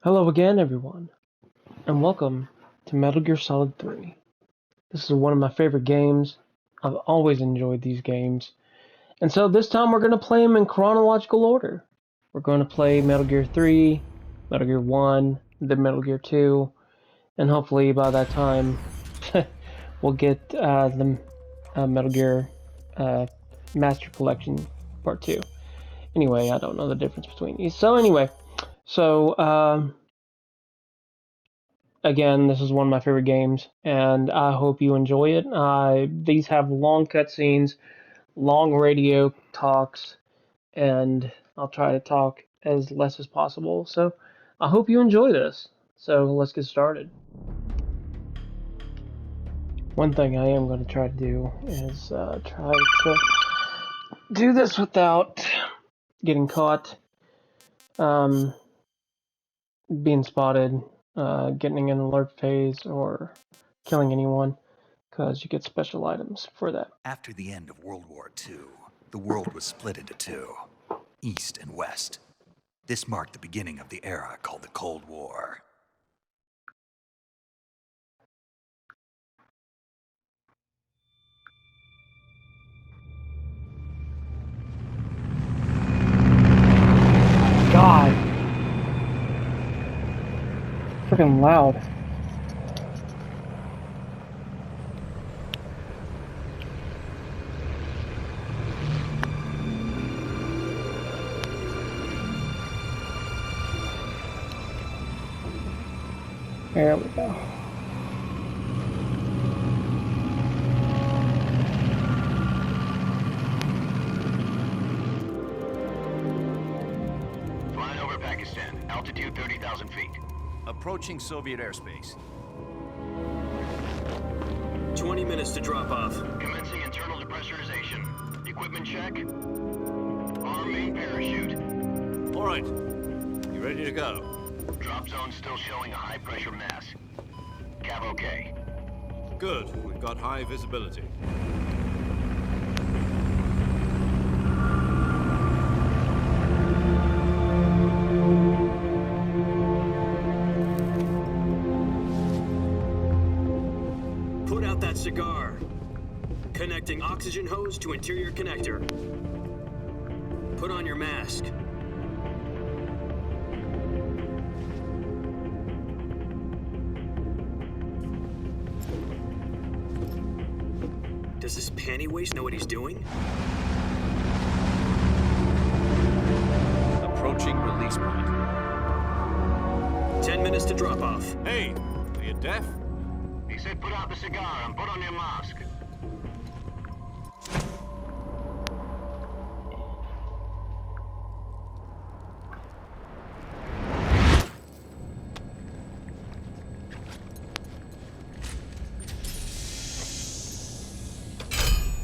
Hello again, everyone, and welcome to Metal Gear Solid 3. This is one of my favorite games. I've always enjoyed these games. And so this time we're going to play them in chronological order. We're going to play Metal Gear 3, Metal Gear 1, then Metal Gear 2, and hopefully by that time we'll get the Metal Gear Master Collection Part 2. Anyway, I don't know the difference between these. Again, this is one of my favorite games, and I hope you enjoy it. These have long cutscenes, long radio talks, and I'll try to talk as less as possible. So I hope you enjoy this. So let's get started. One thing I am going to try to do is try to do this without getting caught, being spotted, getting an alert phase, or killing anyone, because you get special items for that. After the end of World War II, the world was split into two, East and West. This marked the beginning of the era called the Cold War. God. Freaking loud. There we go. Flying over Pakistan, altitude 30,000 feet. Approaching Soviet airspace. 20 minutes to drop off. Commencing internal depressurization. Equipment check. Arm main parachute. All right. You ready to go? Drop zone still showing a high pressure mass. Cav okay. Good. We've got high visibility. Put out that cigar. Connecting oxygen hose to interior connector. Put on your mask. Does this panty waste know what he's doing? Approaching release point. 10 minutes to drop off. Hey, are you deaf? He said put out the cigar and put on your mask.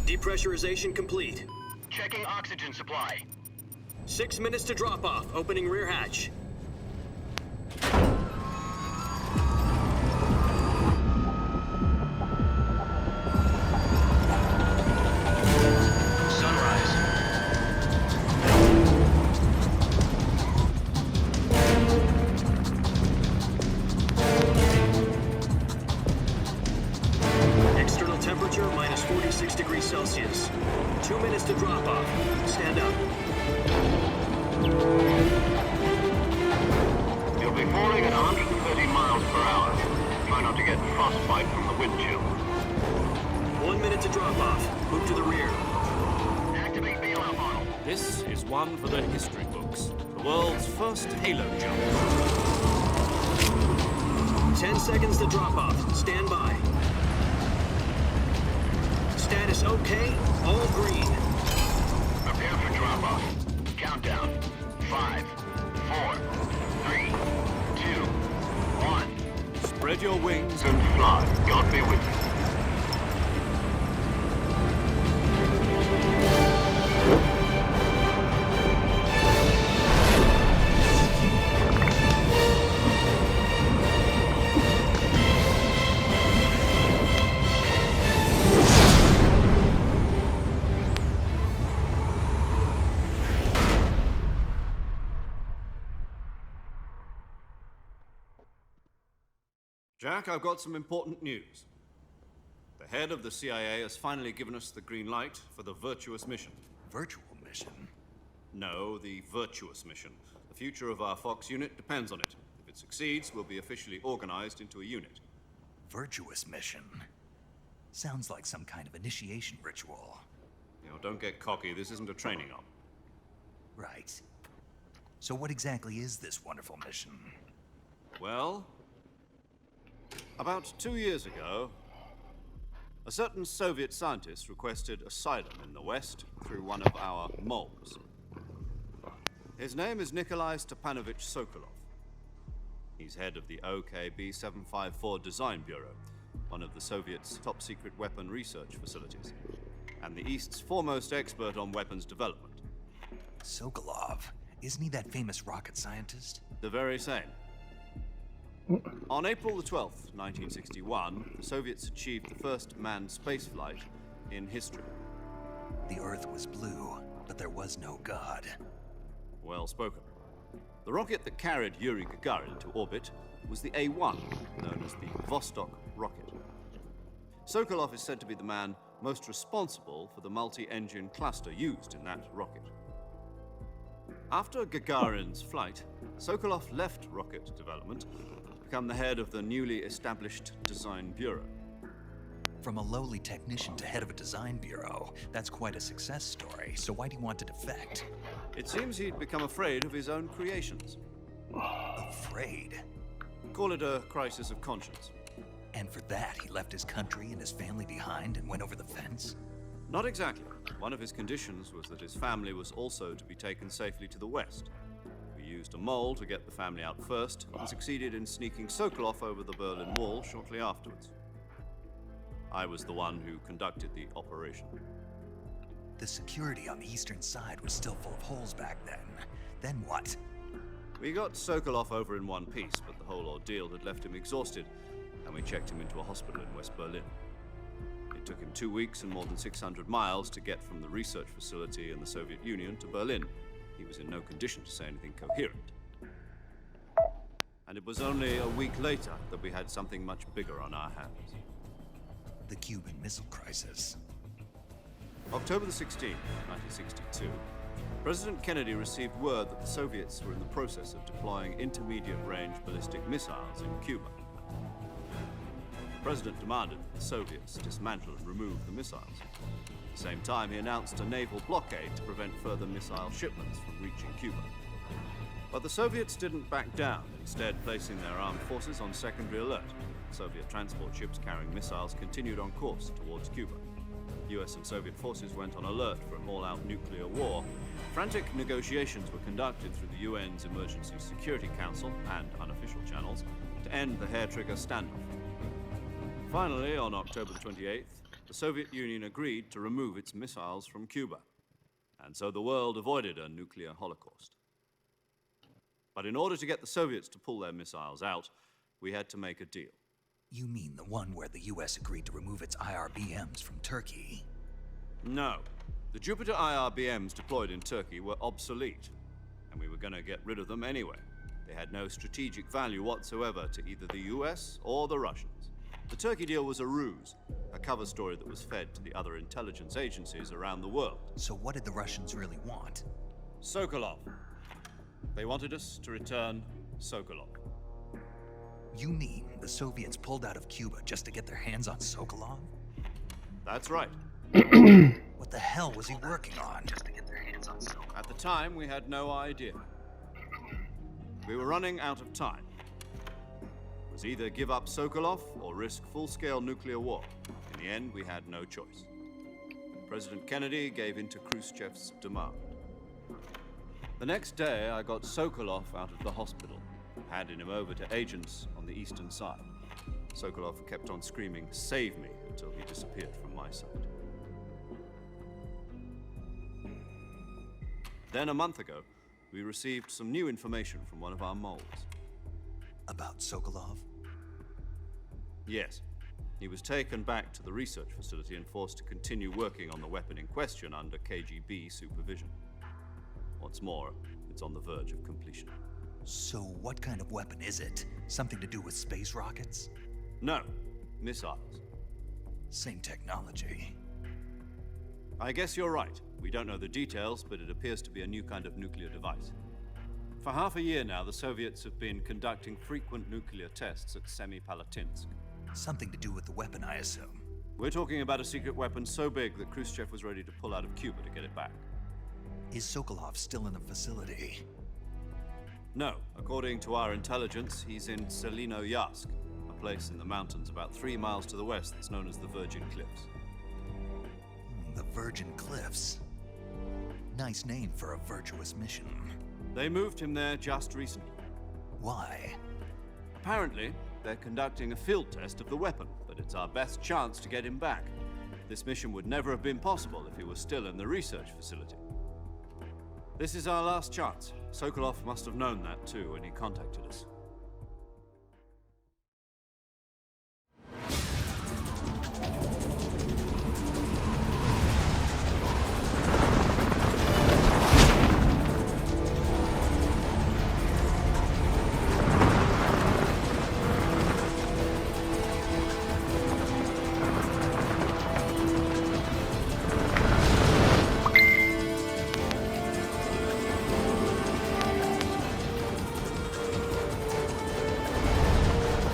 Depressurization complete. Checking oxygen supply. 6 minutes to drop off. Opening rear hatch. Sunrise. External temperature minus 46 degrees Celsius. 2 minutes to drop off. Stand up. You'll be falling at 130 miles per hour. Try not to get frostbite from the wind chill. 1 minute to drop off. Move to the rear. Activate bailout model. This is one for the history books. The world's first Halo jump. 10 seconds to drop off. Stand by. Status okay. All green. Prepare for drop-off. Countdown. 5, 4, 3, 2, 1. Spread your wings. And fly. God be with you. Jack, I've got some important news. The head of the CIA has finally given us the green light for the Virtuous mission. Virtual mission? No, the Virtuous mission. The future of our Fox unit depends on it. If it succeeds, we'll be officially organized into a unit. Virtuous mission? Sounds like some kind of initiation ritual. Don't get cocky. This isn't a training op. Right. So what exactly is this wonderful mission? Well, about 2 years ago, a certain Soviet scientist requested asylum in the West through one of our moles. His name is Nikolai Stepanovich Sokolov. He's head of the OKB 754 Design Bureau, one of the Soviets' top-secret weapon research facilities, and the East's foremost expert on weapons development. Sokolov? Isn't he that famous rocket scientist? The very same. On April the 12th, 1961, the Soviets achieved the first manned spaceflight in history. The Earth was blue, but there was no God. Well spoken. The rocket that carried Yuri Gagarin to orbit was the A-1, known as the Vostok rocket. Sokolov is said to be the man most responsible for the multi-engine cluster used in that rocket. After Gagarin's flight, Sokolov left rocket development to become the head of the newly established Design Bureau. From a lowly technician to head of a design bureau, that's quite a success story. So why'd he want to defect? It seems he'd become afraid of his own creations. Afraid? Call it a crisis of conscience. And for that, he left his country and his family behind and went over the fence? Not exactly. One of his conditions was that his family was also to be taken safely to the West. We used a mole to get the family out first and succeeded in sneaking Sokolov over the Berlin Wall shortly afterwards. I was the one who conducted the operation. The security on the eastern side was still full of holes back then. Then what? We got Sokolov over in one piece, but the whole ordeal had left him exhausted, and we checked him into a hospital in West Berlin. It took him 2 weeks and more than 600 miles to get from the research facility in the Soviet Union to Berlin. He was in no condition to say anything coherent. And it was only a week later that we had something much bigger on our hands. The Cuban Missile Crisis. October the 16th, 1962, President Kennedy received word that the Soviets were in the process of deploying intermediate-range ballistic missiles in Cuba. The President demanded that the Soviets dismantle and remove the missiles. At the same time, he announced a naval blockade to prevent further missile shipments from reaching Cuba. But the Soviets didn't back down, instead placing their armed forces on secondary alert. Soviet transport ships carrying missiles continued on course towards Cuba. US and Soviet forces went on alert for an all-out nuclear war. Frantic negotiations were conducted through the UN's Emergency Security Council and unofficial channels to end the hair-trigger standoff. Finally, on October 28th, the Soviet Union agreed to remove its missiles from Cuba. And so the world avoided a nuclear holocaust. But in order to get the Soviets to pull their missiles out, we had to make a deal. You mean the one where the US agreed to remove its IRBMs from Turkey? No. The Jupiter IRBMs deployed in Turkey were obsolete, and we were going to get rid of them anyway. They had no strategic value whatsoever to either the US or the Russians. The Turkey deal was a ruse, a cover story that was fed to the other intelligence agencies around the world. So what did the Russians really want? Sokolov. They wanted us to return Sokolov. You mean the Soviets pulled out of Cuba just to get their hands on Sokolov? That's right. What the hell was he working on? At the time, we had no idea. We were running out of time. It was either give up Sokolov or risk full-scale nuclear war. In the end, we had no choice. President Kennedy gave in to Khrushchev's demand. The next day, I got Sokolov out of the hospital, handing him over to agents on the eastern side. Sokolov kept on screaming, "Save me," until he disappeared from my sight. Then a month ago, we received some new information from one of our moles. About Sokolov? Yes. He was taken back to the research facility and forced to continue working on the weapon in question under KGB supervision. What's more, it's on the verge of completion. So what kind of weapon is it? Something to do with space rockets? No, missiles. Same technology. I guess you're right. We don't know the details, but it appears to be a new kind of nuclear device. For half a year now, the Soviets have been conducting frequent nuclear tests at Semipalatinsk. Something to do with the weapon, I assume. We're talking about a secret weapon so big that Khrushchev was ready to pull out of Cuba to get it back. Is Sokolov still in the facility? No, according to our intelligence, he's in Selino-Yarsk, a place in the mountains about 3 miles to the west that's known as the Virgin Cliffs. The Virgin Cliffs. Nice name for a virtuous mission. They moved him there just recently. Why? Apparently, they're conducting a field test of the weapon, but it's our best chance to get him back. This mission would never have been possible if he was still in the research facility. This is our last chance. Sokolov must have known that too when he contacted us.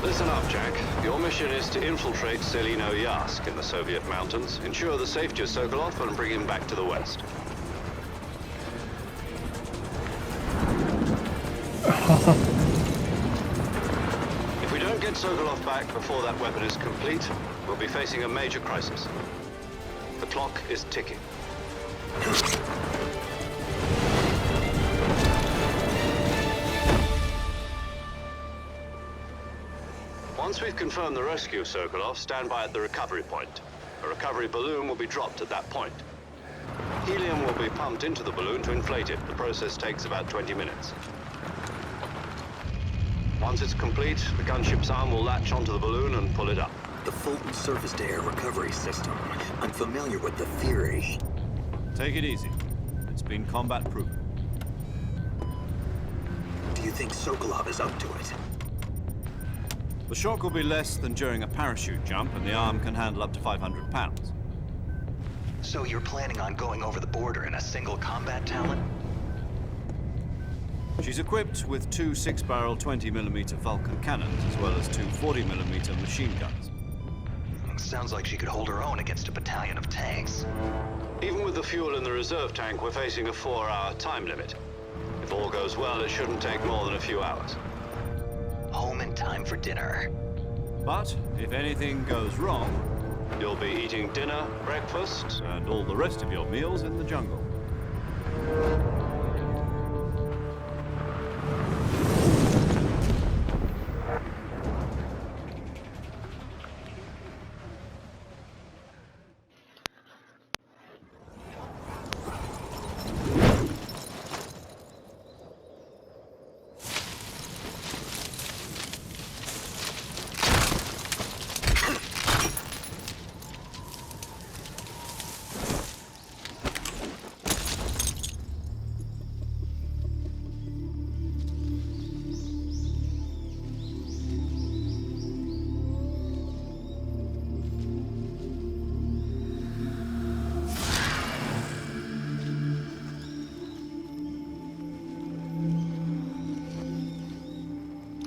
Listen up, Jack. Your mission is to infiltrate Selino-Yarsk in the Soviet mountains, ensure the safety of Sokolov, and bring him back to the West. If we don't get Sokolov back before that weapon is complete, we'll be facing a major crisis. The clock is ticking. Once we've confirmed the rescue of Sokolov, stand by at the recovery point. A recovery balloon will be dropped at that point. Helium will be pumped into the balloon to inflate it. The process takes about 20 minutes. Once it's complete, the gunship's arm will latch onto the balloon and pull it up. The Fulton surface-to-air recovery system. I'm familiar with the theory. Take it easy. It's been combat-proven. Do you think Sokolov is up to it? The shock will be less than during a parachute jump, and the arm can handle up to 500 pounds. So you're planning on going over the border in a single combat talent? She's equipped with 2 6-barrel 20mm Vulcan cannons, as well as 2 40mm machine guns. Sounds like she could hold her own against a battalion of tanks. Even with the fuel in the reserve tank, we're facing a 4-hour time limit. If all goes well, it shouldn't take more than a few hours. Home in time for dinner. But if anything goes wrong, You'll be eating dinner, breakfast, and all the rest of your meals in the jungle.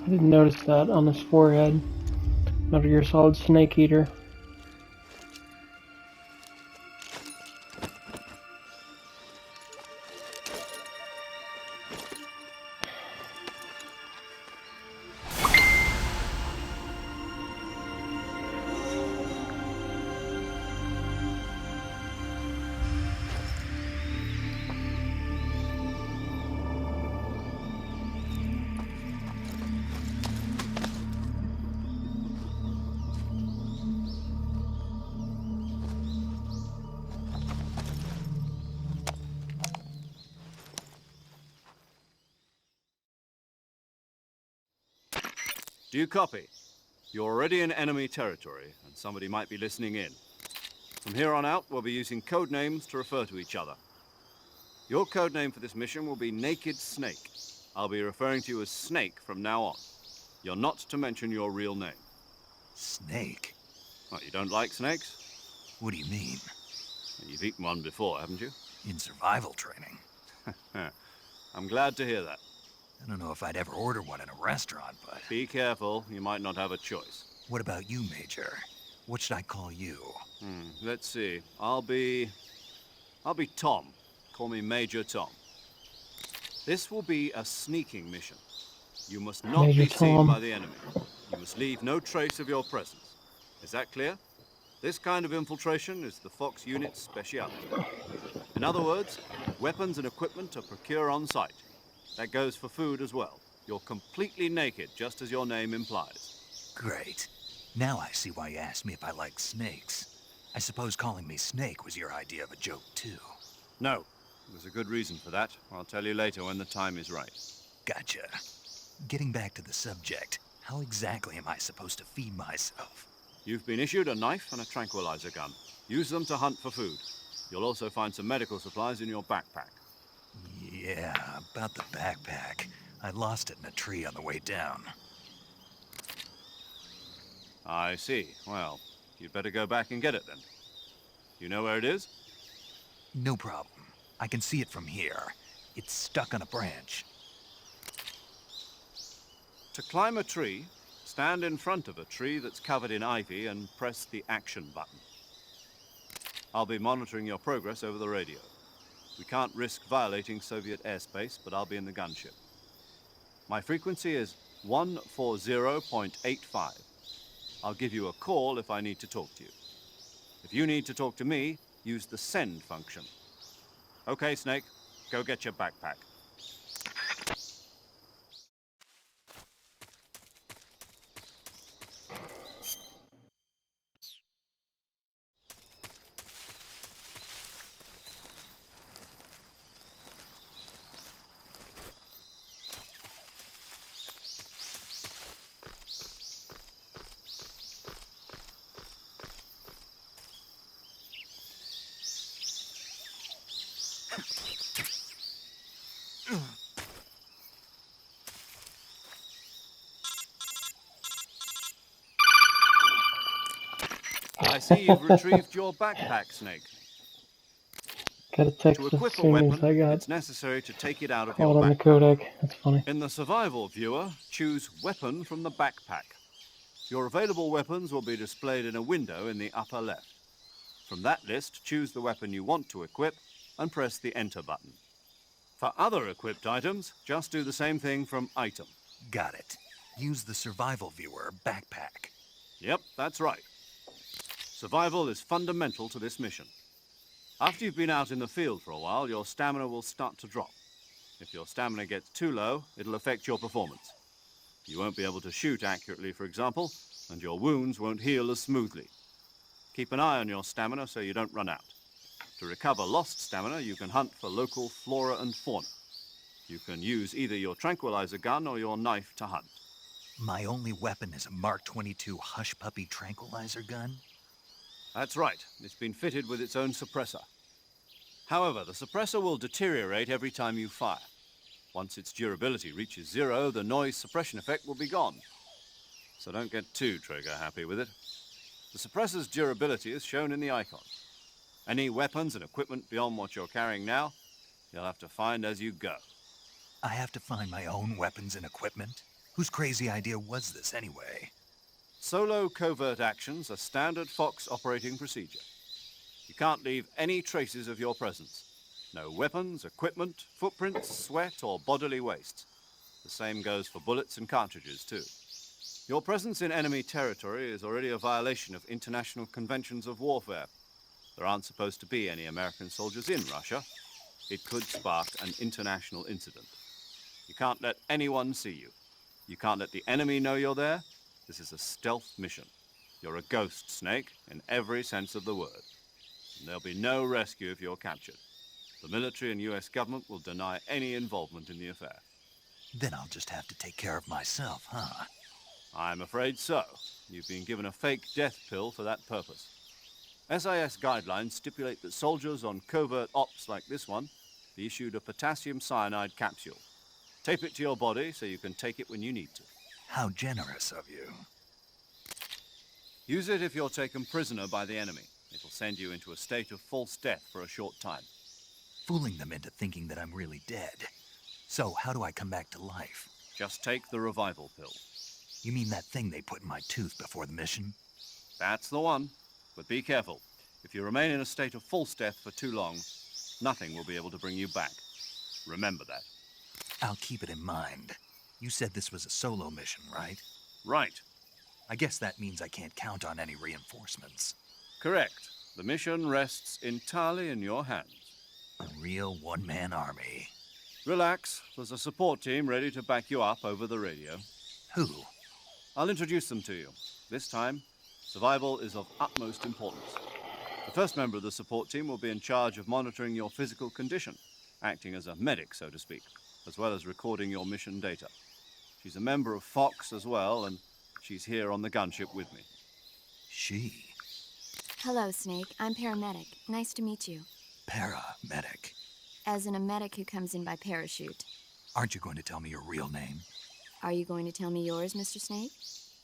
I didn't notice that on his forehead. Metal Gear Solid Snake Eater. Do you copy? You're already in enemy territory, and somebody might be listening in. From here on out, we'll be using code names to refer to each other. Your code name for this mission will be Naked Snake. I'll be referring to you as Snake from now on. You're not to mention your real name. Snake? What, you don't like snakes? What do you mean? You've eaten one before, haven't you? In survival training? I'm glad to hear that. I don't know if I'd ever order one in a restaurant, but... Be careful, you might not have a choice. What about you, Major? What should I call you? Let's see. I'll be Tom. Call me Major Tom. This will be a sneaking mission. You must not Major be seen Tom. by the enemy. You must leave no trace of your presence. Is that clear? This kind of infiltration is the Fox unit's speciality. In other words, weapons and equipment are procured on site. That goes for food as well. You're completely naked, just as your name implies. Great. Now I see why you asked me if I like snakes. I suppose calling me Snake was your idea of a joke, too. No, there's a good reason for that. I'll tell you later when the time is right. Gotcha. Getting back to the subject, how exactly am I supposed to feed myself? You've been issued a knife and a tranquilizer gun. Use them to hunt for food. You'll also find some medical supplies in your backpack. Yeah, about the backpack. I lost it in a tree on the way down. I see. Well, you'd better go back and get it then. You know where it is? No problem. I can see it from here. It's stuck on a branch. To climb a tree, stand in front of a tree that's covered in ivy and press the action button. I'll be monitoring your progress over the radio. We can't risk violating Soviet airspace, but I'll be in the gunship. My frequency is 140.85. I'll give you a call if I need to talk to you. If you need to talk to me, use the send function. Okay, Snake, go get your backpack. I see you've retrieved your backpack, Snake. Got a text To as equip a soon as I weapon, got it's necessary to take it out of called your on the backpack. codec. That's funny. In the survival viewer, choose Weapon from the backpack. Your available weapons will be displayed in a window in the upper left. From that list, choose the weapon you want to equip and press the Enter button. For other equipped items, just do the same thing from Item. Got it. Use the survival viewer backpack. Yep, that's right. Survival is fundamental to this mission. After you've been out in the field for a while, your stamina will start to drop. If your stamina gets too low, it'll affect your performance. You won't be able to shoot accurately, for example, and your wounds won't heal as smoothly. Keep an eye on your stamina so you don't run out. To recover lost stamina, you can hunt for local flora and fauna. You can use either your tranquilizer gun or your knife to hunt. My only weapon is a Mark 22 Hush Puppy tranquilizer gun? That's right. It's been fitted with its own suppressor. However, the suppressor will deteriorate every time you fire. Once its durability reaches 0, the noise suppression effect will be gone. So don't get too trigger happy with it. The suppressor's durability is shown in the icon. Any weapons and equipment beyond what you're carrying now, you'll have to find as you go. I have to find my own weapons and equipment? Whose crazy idea was this anyway? Solo covert actions are standard Fox operating procedure. You can't leave any traces of your presence. No weapons, equipment, footprints, sweat, or bodily waste. The same goes for bullets and cartridges, too. Your presence in enemy territory is already a violation of international conventions of warfare. There aren't supposed to be any American soldiers in Russia. It could spark an international incident. You can't let anyone see you. You can't let the enemy know you're there. This is a stealth mission. You're a ghost, Snake, in every sense of the word. And there'll be no rescue if you're captured. The military and US government will deny any involvement in the affair. Then I'll just have to take care of myself, huh? I'm afraid so. You've been given a fake death pill for that purpose. SIS guidelines stipulate that soldiers on covert ops like this one be issued a potassium cyanide capsule. Tape it to your body so you can take it when you need to. How generous of you. Use it if you're taken prisoner by the enemy. It'll send you into a state of false death for a short time. Fooling them into thinking that I'm really dead. So, how do I come back to life? Just take the revival pill. You mean that thing they put in my tooth before the mission? That's the one. But be careful. If you remain in a state of false death for too long, nothing will be able to bring you back. Remember that. I'll keep it in mind. You said this was a solo mission, right? Right. I guess that means I can't count on any reinforcements. Correct. The mission rests entirely in your hands. A real one-man army. Relax. There's a support team ready to back you up over the radio. Who? I'll introduce them to you. This time, survival is of utmost importance. The first member of the support team will be in charge of monitoring your physical condition, acting as a medic, so to speak, as well as recording your mission data. She's a member of Fox as well, and she's here on the gunship with me. She. Hello, Snake. I'm paramedic. Nice to meet you. Paramedic. As in a medic who comes in by parachute. Aren't you going to tell me your real name? Are you going to tell me yours, Mr. Snake?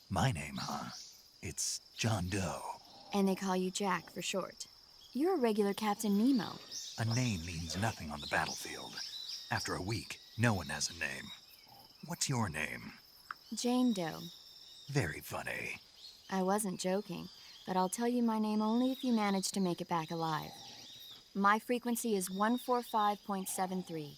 My name, huh? It's John Doe. And they call you Jack for short. You're a regular Captain Nemo. A name means nothing on the battlefield. After a week, no one has a name. What's your name? Jane Doe. Very funny. I wasn't joking, but I'll tell you my name only if you manage to make it back alive. My frequency is 145.73.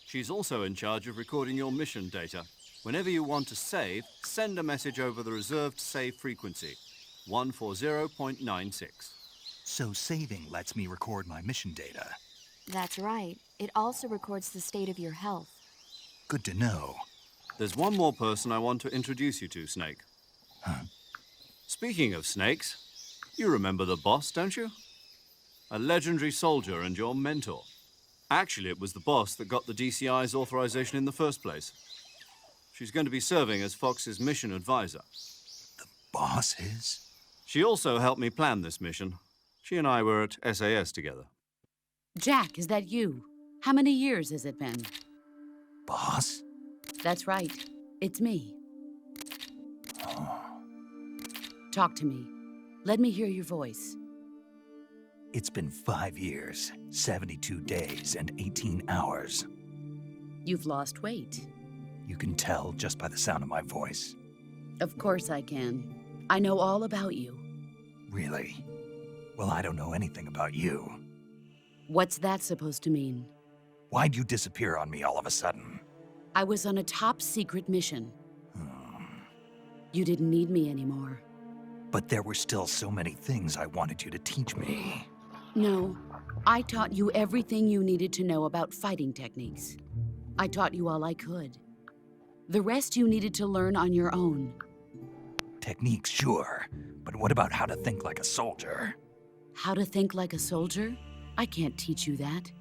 She's also in charge of recording your mission data. Whenever you want to save, send a message over the reserved save frequency, 140.96. So saving lets me record my mission data. That's right. It also records the state of your health. Good to know. There's one more person I want to introduce you to, Snake. Huh? Speaking of snakes, you remember the boss, don't you? A legendary soldier and your mentor. Actually, it was the boss that got the DCI's authorization in the first place. She's going to be serving as Fox's mission advisor. The boss is? She also helped me plan this mission. She and I were at SAS together. Jack, is that you? How many years has it been? Boss? That's right. It's me. Oh. Talk to me. Let me hear your voice. It's been 5 years, 72 days, and 18 hours. You've lost weight. You can tell just by the sound of my voice. Of course I can. I know all about you. Really? Well, I don't know anything about you. What's that supposed to mean? Why'd you disappear on me all of a sudden? I was on a top-secret mission. You didn't need me anymore. But there were still so many things I wanted you to teach me. No, I taught you everything you needed to know about fighting techniques. I taught you all I could. The rest you needed to learn on your own. Techniques, sure. But what about how to think like a soldier? How to think like a soldier? I can't teach you that.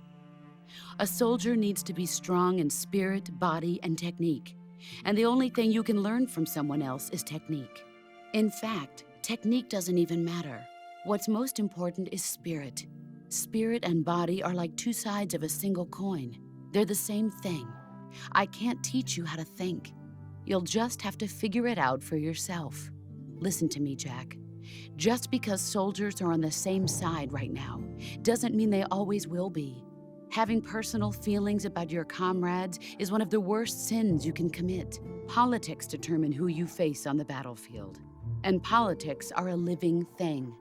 A soldier needs to be strong in spirit, body, and technique. And the only thing you can learn from someone else is technique. In fact, technique doesn't even matter. What's most important is spirit. Spirit and body are like two sides of a single coin. They're the same thing. I can't teach you how to think. You'll just have to figure it out for yourself. Listen to me, Jack. Just because soldiers are on the same side right now doesn't mean they always will be. Having personal feelings about your comrades is one of the worst sins you can commit. Politics determine who you face on the battlefield. And politics are a living thing.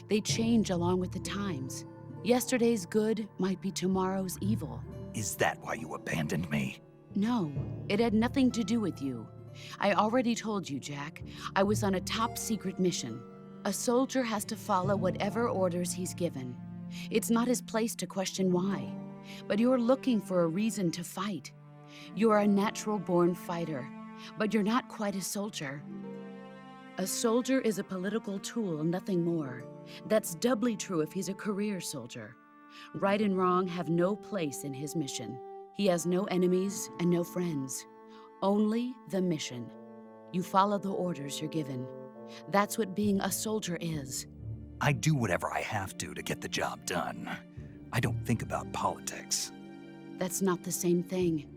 They change along with the times. Yesterday's good might be tomorrow's evil. Is that why you abandoned me? No, it had nothing to do with you. I already told you, Jack. I was on a top-secret mission. A soldier has to follow whatever orders he's given. It's not his place to question why. But you're looking for a reason to fight. You're a natural-born fighter, but you're not quite a soldier. A soldier is a political tool, nothing more. That's doubly true if he's a career soldier. Right and wrong have no place in his mission. He has no enemies and no friends. Only the mission. You follow the orders you're given. That's what being a soldier is. I do whatever I have to get the job done. I don't think about politics. That's not the same thing.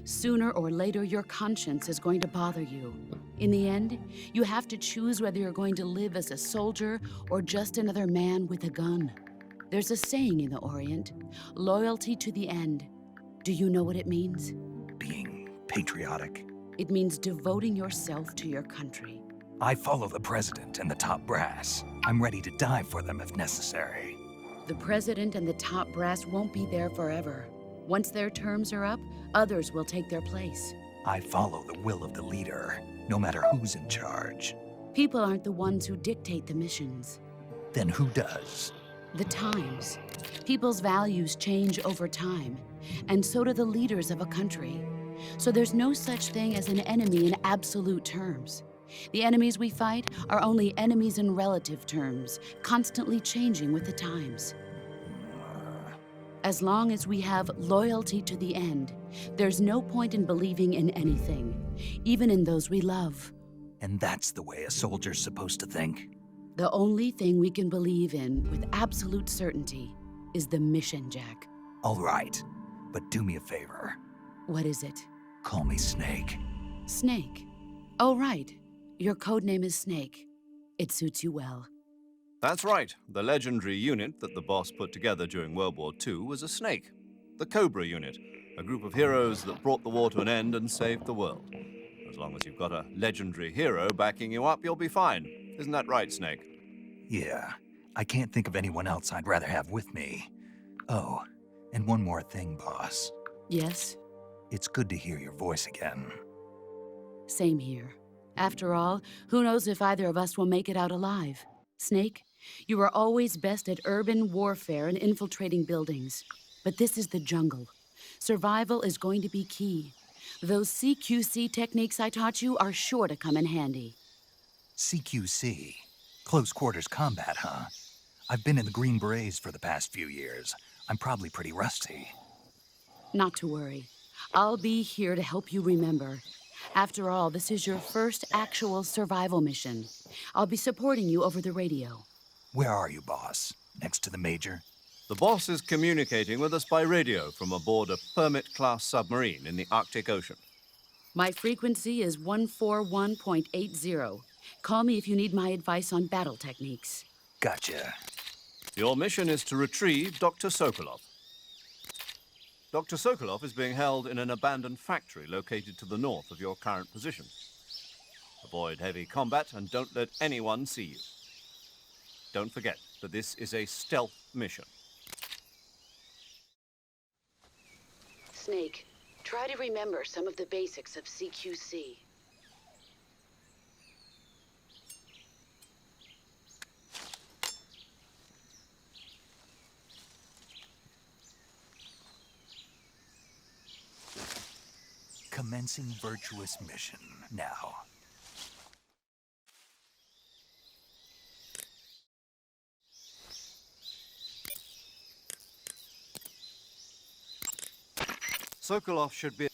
Sooner or later, your conscience is going to bother you. In the end, you have to choose whether you're going to live as a soldier or just another man with a gun. There's a saying in the Orient, loyalty to the end. Do you know what it means? Being patriotic. It means devoting yourself to your country. I follow the president and the top brass. I'm ready to die for them if necessary. The president and the top brass won't be there forever. Once their terms are up, others will take their place. I follow the will of the leader, no matter who's in charge. People aren't the ones who dictate the missions. Then who does? The times. People's values change over time, and so do the leaders of a country. So there's no such thing as an enemy in absolute terms. The enemies we fight are only enemies in relative terms, constantly changing with the times. As long as we have loyalty to the end, there's no point in believing in anything, even in those we love. And that's the way a soldier's supposed to think? The only thing we can believe in with absolute certainty is the mission, Jack. All right, but do me a favor. What is it? Call me Snake. Snake. Oh, right. Your code name is Snake. It suits you well. That's right. The legendary unit that the boss put together during World War II was a snake. The Cobra unit, a group of heroes that brought the war to an end and saved the world. As long as you've got a legendary hero backing you up, you'll be fine. Isn't that right, Snake? Yeah, I can't think of anyone else I'd rather have with me. Oh, and one more thing, boss. Yes? It's good to hear your voice again. Same here. After all, who knows if either of us will make it out alive? Snake, you are always best at urban warfare and infiltrating buildings. But this is the jungle. Survival is going to be key. Those CQC techniques I taught you are sure to come in handy. CQC? Close quarters combat, huh? I've been in the Green Berets for the past few years. I'm probably pretty rusty. Not to worry. I'll be here to help you remember. After all, this is your first actual survival mission. I'll be supporting you over the radio. Where are you, boss? Next to the Major? The boss is communicating with us by radio from aboard a Permit-class submarine in the Arctic Ocean. My frequency is 141.80. Call me if you need my advice on battle techniques. Gotcha. Your mission is to retrieve Dr. Sokolov. Dr. Sokolov is being held in an abandoned factory located to the north of your current position. Avoid heavy combat and don't let anyone see you. Don't forget that this is a stealth mission. Snake, try to remember some of the basics of CQC. Commencing virtuous mission now. Sokolov should be...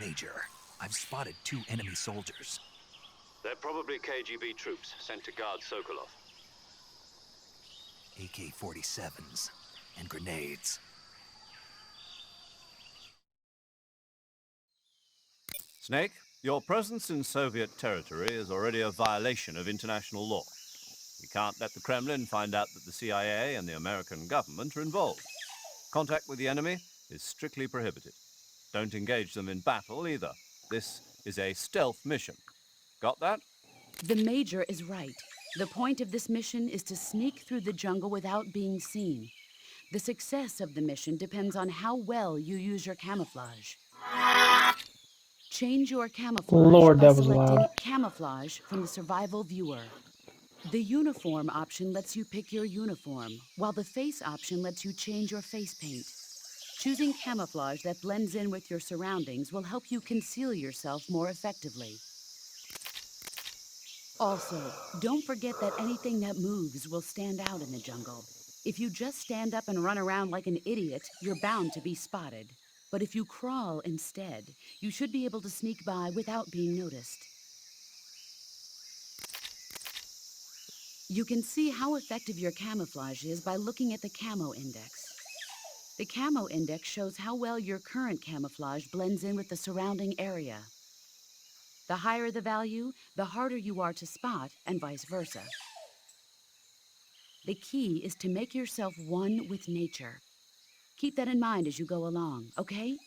Major, I've spotted 2 enemy soldiers. They're probably KGB troops sent to guard Sokolov. AK-47s and grenades. Snake, your presence in Soviet territory is already a violation of international law. We can't let the Kremlin find out that the CIA and the American government are involved. Contact with the enemy is strictly prohibited. Don't engage them in battle either. This is a stealth mission. Got that? The Major is right. The point of this mission is to sneak through the jungle without being seen. The success of the mission depends on how well you use your camouflage. Change your camouflage Lord, by that was selecting loud. Camouflage from the Survival Viewer. The Uniform option lets you pick your uniform, while the Face option lets you change your face paint. Choosing camouflage that blends in with your surroundings will help you conceal yourself more effectively. Also, don't forget that anything that moves will stand out in the jungle. If you just stand up and run around like an idiot, you're bound to be spotted. But if you crawl instead, you should be able to sneak by without being noticed. You can see how effective your camouflage is by looking at the Camo Index. The Camo Index shows how well your current camouflage blends in with the surrounding area. The higher the value, the harder you are to spot, and vice versa. The key is to make yourself one with nature. Keep that in mind as you go along, okay?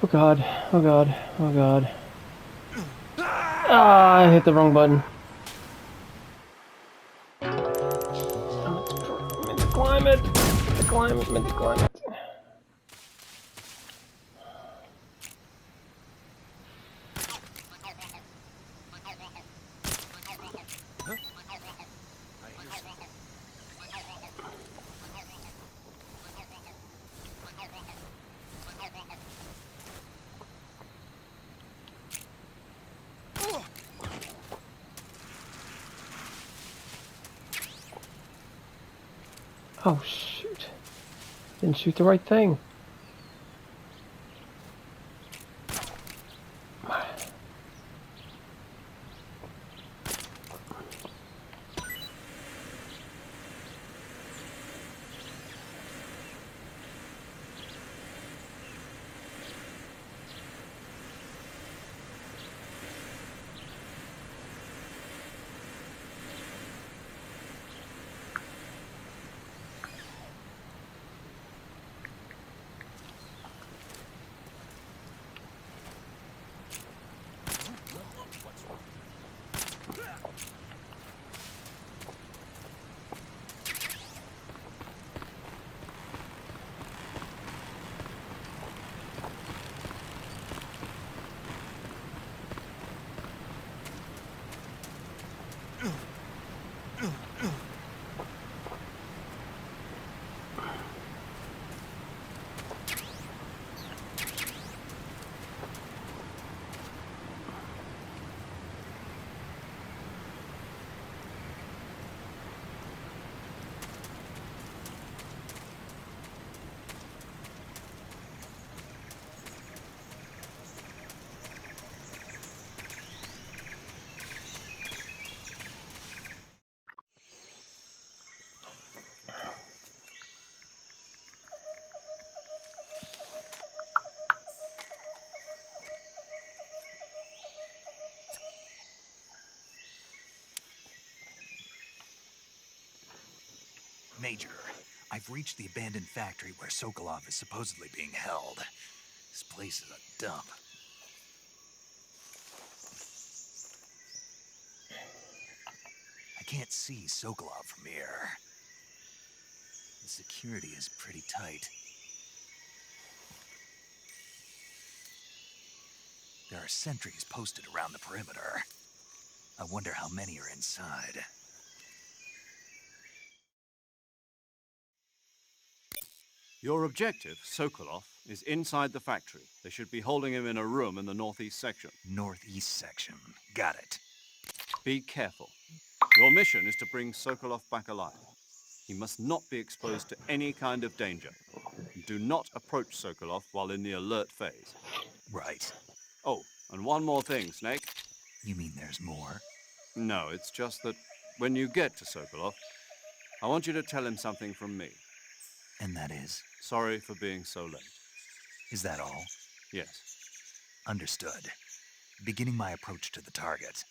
Oh god, oh god, oh god. Ah, I hit the wrong button. I meant to climb it. Meant to climb it. Oh shoot. Didn't shoot the right thing. Major, I've reached the abandoned factory where Sokolov is supposedly being held. This place is a dump. I can't see Sokolov from here. The security is pretty tight. There are sentries posted around the perimeter. I wonder how many are inside. Your objective, Sokolov, is inside the factory. They should be holding him in a room in the northeast section. Northeast section. Got it. Be careful. Your mission is to bring Sokolov back alive. He must not be exposed to any kind of danger. Do not approach Sokolov while in the alert phase. Right. Oh, and one more thing, Snake. You mean there's more? No, it's just that when you get to Sokolov, I want you to tell him something from me. And that is? Sorry for being so late. Is that all? Yes. Understood. Beginning my approach to the target.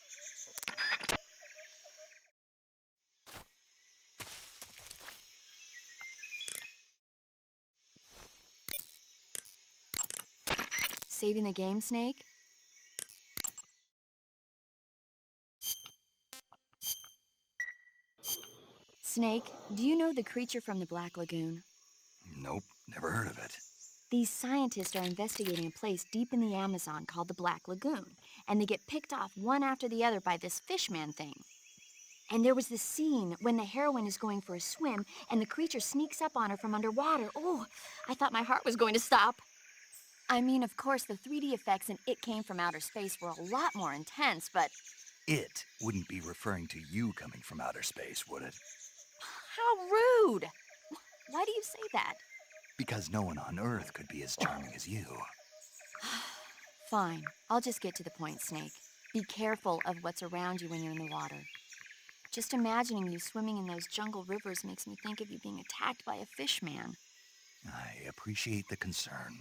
Saving the game, Snake? Snake, do you know the creature from the Black Lagoon? Nope, never heard of it. These scientists are investigating a place deep in the Amazon called the Black Lagoon, and they get picked off one after the other by this fishman thing. And there was this scene when the heroine is going for a swim, and the creature sneaks up on her from underwater. Oh, I thought my heart was going to stop. I mean, of course, the 3D effects in It Came from Outer Space were a lot more intense, but... It wouldn't be referring to you coming from outer space, would it? How rude! Why do you say that? Because no one on Earth could be as charming as you. Fine. I'll just get to the point, Snake. Be careful of what's around you when you're in the water. Just imagining you swimming in those jungle rivers makes me think of you being attacked by a fishman. I appreciate the concern.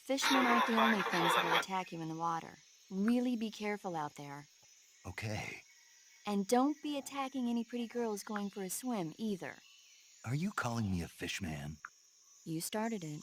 Fishmen aren't the only things that'll attack you in the water. Really be careful out there. Okay. And don't be attacking any pretty girls going for a swim, either. Are you calling me a fishman? You started it.